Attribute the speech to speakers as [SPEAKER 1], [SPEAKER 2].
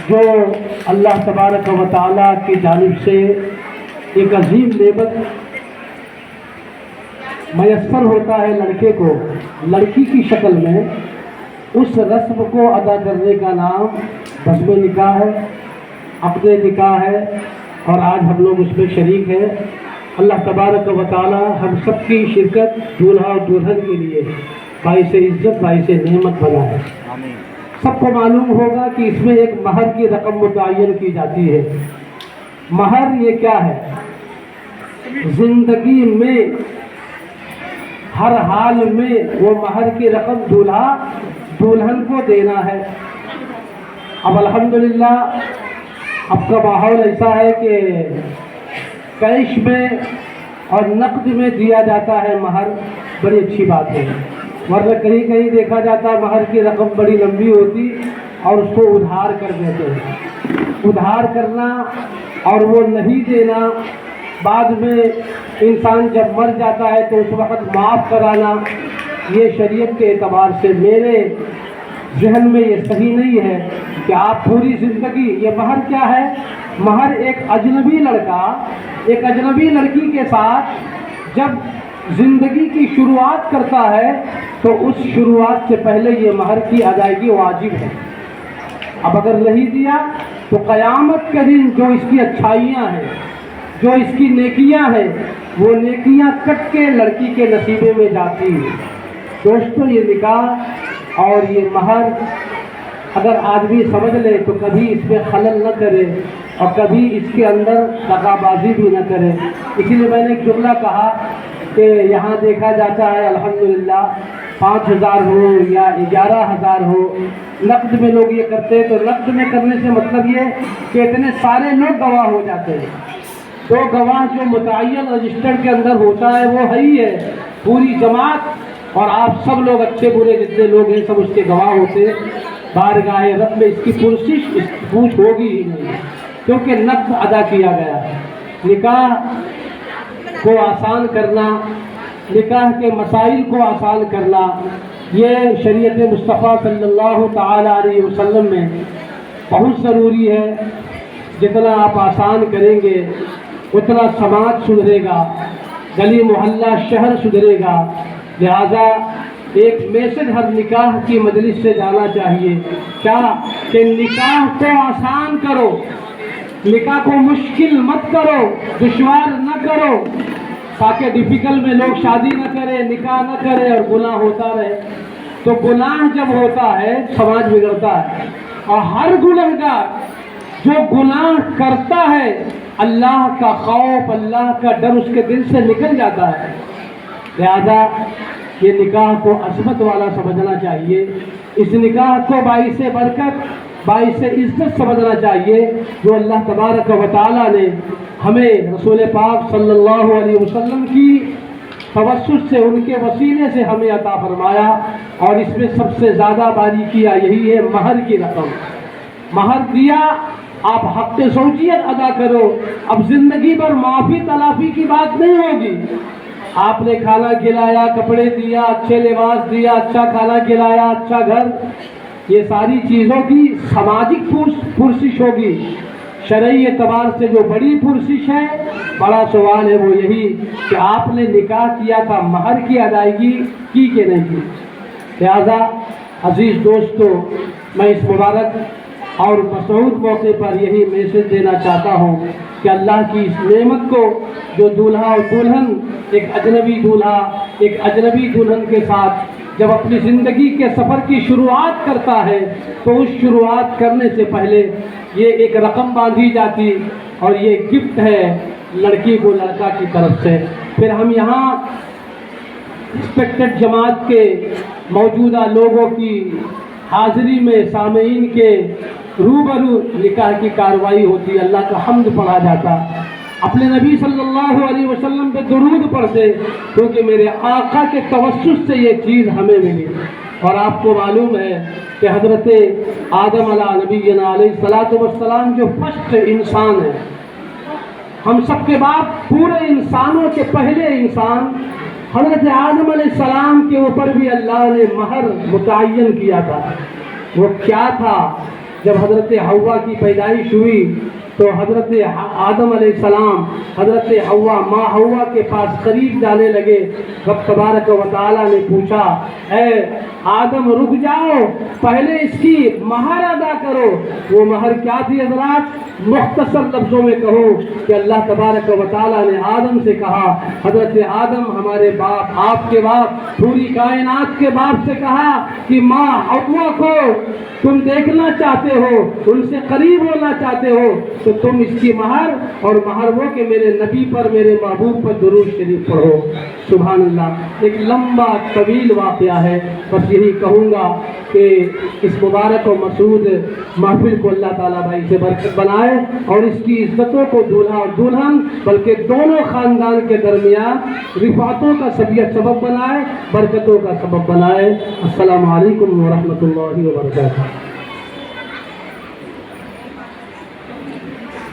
[SPEAKER 1] جو اللہ تبارک و تعالیٰ کی جانب سے ایک عظیم نعمت میسر ہوتا ہے لڑکے کو لڑکی کی شکل میں، اس رسم کو ادا کرنے کا نام رسم نکاح ہے، عقد نکاح ہے، اور آج ہم لوگ اس میں شریک ہیں۔ اللہ تبارک و تعالی ہم سب کی شرکت دولہا اور دلہن کے لیے باعث عزت باعث نعمت بنا ہے۔ سب کو معلوم ہوگا کہ اس میں ایک مہر کی رقم متعین کی جاتی ہے۔ مہر یہ کیا ہے؟ زندگی میں ہر حال میں وہ مہر کی رقم دولہا دلہن کو دینا ہے۔ اب الحمدللہ اب کا ماحول ایسا ہے کہ کیش میں اور نقد میں دیا جاتا ہے مہر، بڑی اچھی بات ہے، ورنہ کہیں کہیں دیکھا جاتا ہے مہر کی رقم بڑی لمبی ہوتی اور اس کو ادھار کر دیتے ہیں۔ ادھار کرنا اور وہ نہیں دینا، بعد میں انسان جب مر جاتا ہے تو اس وقت معاف کرانا، یہ شریعت کے اعتبار سے میرے ذہن میں یہ صحیح نہیں ہے کہ آپ پوری زندگی، یہ مہر کیا ہے؟ مہر ایک اجنبی لڑکا ایک اجنبی لڑکی کے ساتھ جب زندگی کی شروعات کرتا ہے تو اس شروعات سے پہلے یہ مہر کی ادائیگی واجب ہے۔ اب اگر نہیں دیا تو قیامت کے دن جو اس کی اچھائیاں ہیں، جو اس کی نیکیاں ہیں، وہ نیکیاں کٹ کے لڑکی کے نصیبے میں جاتی ہیں۔ دوستو، یہ نکاح اور یہ مہر اگر آدمی سمجھ لے تو کبھی اس میں خلل نہ کرے اور کبھی اس کے اندر دغا بازی بھی نہ کرے۔ اسی لیے میں نے ایک جملہ کہا کہ یہاں دیکھا جاتا ہے الحمدللہ 5,000 ہو یا 11,000 ہو، نقد میں لوگ یہ کرتے ہیں، تو نقد میں کرنے سے مطلب یہ کہ اتنے سارے لوگ گواہ ہو جاتے ہیں۔ تو گواہ جو متعین رجسٹر کے اندر ہوتا ہے وہ ہے ہی ہے، پوری جماعت اور آپ سب لوگ اچھے برے جتنے لوگ ہیں سب اس کے گواہ ہوتے ہیں۔ بارگاہ رب میں اس کی پوچھ ہوگی ہی نہیں، کیونکہ نقد ادا کیا گیا ہے۔ نکاح کو آسان کرنا، نکاح کے مسائل کو آسان کرنا، یہ شریعت مصطفیٰ صلی اللہ تعالی علیہ وسلم میں بہت ضروری ہے۔ جتنا آپ آسان کریں گے اتنا سماج سدھرے گا، گلی محلہ شہر سدھرے گا۔ لہذا ایک میسج ہر نکاح کی مجلس سے جانا چاہیے، کیا کہ نکاح کو آسان کرو، نکاح کو مشکل مت کرو، دشوار نہ کرو، تاکہ ڈیفیکلٹ میں لوگ شادی نہ کرے، نکاح نہ کرے اور گناہ ہوتا رہے۔ تو گناہ جب ہوتا ہے سماج بگڑتا ہے، اور ہر گنہگار جو گناہ کرتا ہے اللہ کا خوف، اللہ کا ڈر اس کے دل سے نکل جاتا ہے۔ لہذا یہ نکاح کو عظمت والا سمجھنا چاہیے، اس نکاح کو باعث برکت باعث عزت سمجھنا چاہیے جو اللہ تبارک و تعالیٰ نے ہمیں رسول پاک صلی اللہ علیہ وسلم کی توسط سے، ان کے وسیلے سے ہمیں عطا فرمایا۔ اور اس میں سب سے زیادہ باریکیاں یہی ہے مہر کی رقم۔ مہر دیا، آپ حق زوجیت ادا کرو، اب زندگی بھر معافی تلافی کی بات نہیں ہوگی۔ آپ نے کھانا کھلایا، کپڑے دیا، اچھے لباس دیا، اچھا کھانا کھلایا، اچھا گھر، یہ ساری چیزوں کی سماجک پرسش ہوگی۔ شرعی اعتبار سے جو بڑی پرسش ہے، بڑا سوال ہے وہ یہی کہ آپ نے نکاح کیا تھا، مہر کی ادائیگی کی کہ نہیں کی۔ لہذا عزیز دوستو، میں اس مبارک اور مسعود موقع پر یہی میسج دینا چاہتا ہوں کہ اللہ کی اس نعمت کو جو دولہا اور دلہن، ایک اجنبی دولہا ایک اجنبی دلہن کے ساتھ جب اپنی زندگی کے سفر کی شروعات کرتا ہے تو اس شروعات کرنے سے پہلے یہ ایک رقم باندھی جاتی اور یہ گفٹ ہے لڑکی کو لڑکا کی طرف سے۔ پھر ہم یہاں رسپیکٹڈ جماعت کے موجودہ لوگوں کی حاضری میں سامعین کے روبرو نکاح کی کارروائی ہوتی، اللہ کا حمد پڑھا جاتا، اپنے نبی صلی اللہ علیہ وسلم پہ درود پڑھتے، کیونکہ میرے آقا کے توسط سے یہ چیز ہمیں ملی۔ اور آپ کو معلوم ہے کہ حضرت آدم علیہ نبینا علیہ الصلوۃ والسلام جو فرسٹ انسان ہے، ہم سب کے بعد پورے انسانوں کے پہلے انسان حضرت آدم علیہ السلام کے اوپر بھی اللہ نے مہر متعین کیا تھا۔ وہ کیا تھا؟ جب حضرت حوا کی پیدائش ہوئی تو حضرت آدم علیہ السلام حضرت حوا ماں حوا کے پاس قریب جانے لگے. رب تبارک و تعالیٰ نے پوچھا اے آدم رک جاؤ، پہلے اس کی مہر ادا کرو. وہ مہر کیا تھی حضرات؟ مختصر لفظوں میں کہوں کہ اللہ تبارک و تعالیٰ نے آدم سے کہا، حضرت آدم ہمارے باپ، آپ کے باپ، پوری کائنات کے باپ سے کہا کہ ماں حوا کو تم دیکھنا چاہتے ہو، ان سے قریب ہونا چاہتے ہو، تو تم اس کی مہر اور مہر وہ کہ میرے نبی پر، میرے محبوب پر درود شریف پڑھو. سبحان اللہ. ایک لمبا طویل واقعہ ہے، بس یہی کہوں گا کہ اس مبارک و مسعود محفل کو اللہ تعالیٰ بھائی سے برکت بنائے اور اس کی عزتوں کو دولہا اور دلہن بلکہ دونوں خاندان کے درمیان رفعتوں کا سبب بنائے، برکتوں کا سبب بنائے. السلام علیکم ورحمۃ اللہ وبرکاتہ.